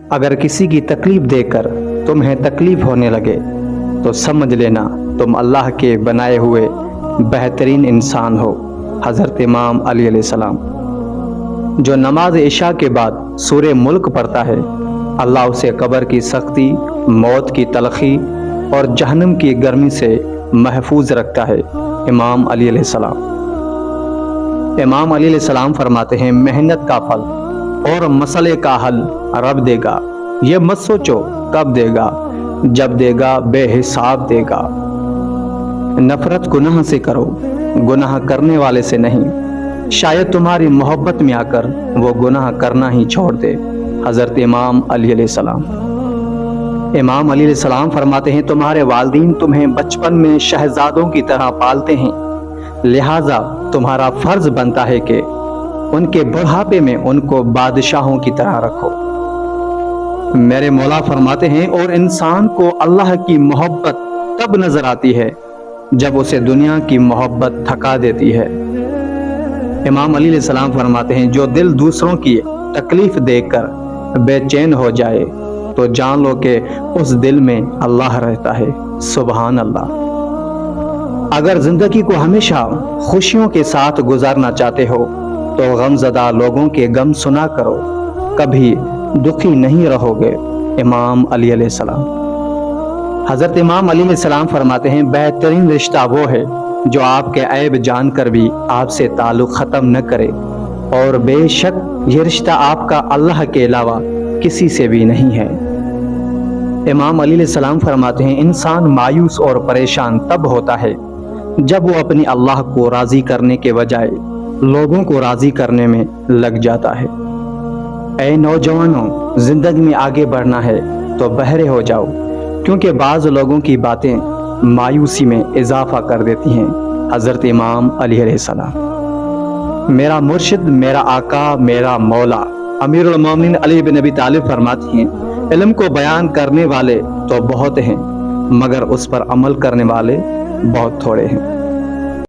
اگر کسی کی تکلیف دیکھ کر تمہیں تکلیف ہونے لگے تو سمجھ لینا تم اللہ کے بنائے ہوئے بہترین انسان ہو۔ حضرت امام علی علیہ السلام۔ جو نماز عشاء کے بعد سورہ ملک پڑھتا ہے، اللہ اسے قبر کی سختی، موت کی تلخی اور جہنم کی گرمی سے محفوظ رکھتا ہے۔ امام علی علیہ السلام۔ امام علی علیہ السلام فرماتے ہیں، محنت کا پھل اور مسئلے کا حل رب دے گا، یہ مت سوچو کب دے گا، جب دے گا بے حساب دے گا۔ نفرت گناہ سے کرو، گناہ کرنے والے سے نہیں، شاید تمہاری محبت میں آ کر وہ گناہ کرنا ہی چھوڑ دے۔ حضرت امام علی علیہ السلام۔ امام علی علیہ السلام فرماتے ہیں، تمہارے والدین تمہیں بچپن میں شہزادوں کی طرح پالتے ہیں، لہٰذا تمہارا فرض بنتا ہے کہ ان کے بڑھاپے میں ان کو بادشاہوں کی طرح رکھو۔ میرے مولا فرماتے ہیں، اور انسان کو اللہ کی محبت تب نظر آتی ہے جب اسے دنیا کی محبت تھکا دیتی ہے۔ امام علی علیہ السلام فرماتے ہیں، جو دل دوسروں کی تکلیف دیکھ کر بے چین ہو جائے تو جان لو کہ اس دل میں اللہ رہتا ہے۔ سبحان اللہ۔ اگر زندگی کو ہمیشہ خوشیوں کے ساتھ گزارنا چاہتے ہو تو غم زدہ لوگوں کے غم سنا کرو، کبھی دکھی نہیں رہو گے۔ امام علی علیہ السلام۔ حضرت امام علی علیہ السلام فرماتے ہیں، بہترین رشتہ وہ ہے جو آپ کے عیب جان کر بھی آپ سے تعلق ختم نہ کرے، اور بے شک یہ رشتہ آپ کا اللہ کے علاوہ کسی سے بھی نہیں ہے۔ امام علی علیہ السلام فرماتے ہیں، انسان مایوس اور پریشان تب ہوتا ہے جب وہ اپنی اللہ کو راضی کرنے کے بجائے لوگوں کو راضی کرنے میں لگ جاتا ہے۔ اے نوجوانوں، زندگی میں آگے بڑھنا ہے تو بہرے ہو جاؤ، کیونکہ بعض لوگوں کی باتیں مایوسی میں اضافہ کر دیتی ہیں۔ حضرت امام علی علیہ السلام۔ میرا مرشد، میرا آقا، میرا مولا امیر المومنین علی بن ابی طالب فرماتے ہیں، علم کو بیان کرنے والے تو بہت ہیں مگر اس پر عمل کرنے والے بہت تھوڑے ہیں۔